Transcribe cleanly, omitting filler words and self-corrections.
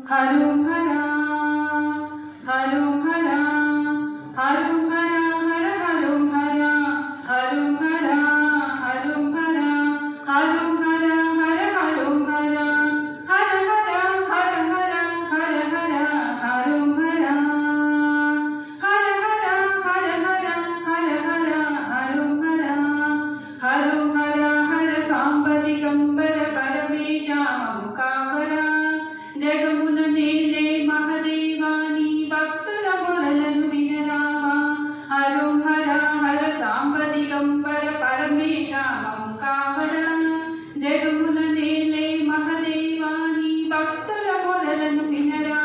హరుం హర హరుం హర హరుం హర హర హరుం హర హరుం హర హరుం హర హరుం హర హర హరుం హర హర హర హర హర హర హర హరుం హర హర హర హర హర హర హరుం హర హరుం హర హర సాంబ దిగంబర పరమేశ మముకావర జగమున నేలే మహదేవాని భక్తుల మొరలను వినరావా హరుం హర హర సాంబ దిగంబర పరమేశ మముకావర జగమున నేలే మహదేవాని భక్తుల మొరలను వినరా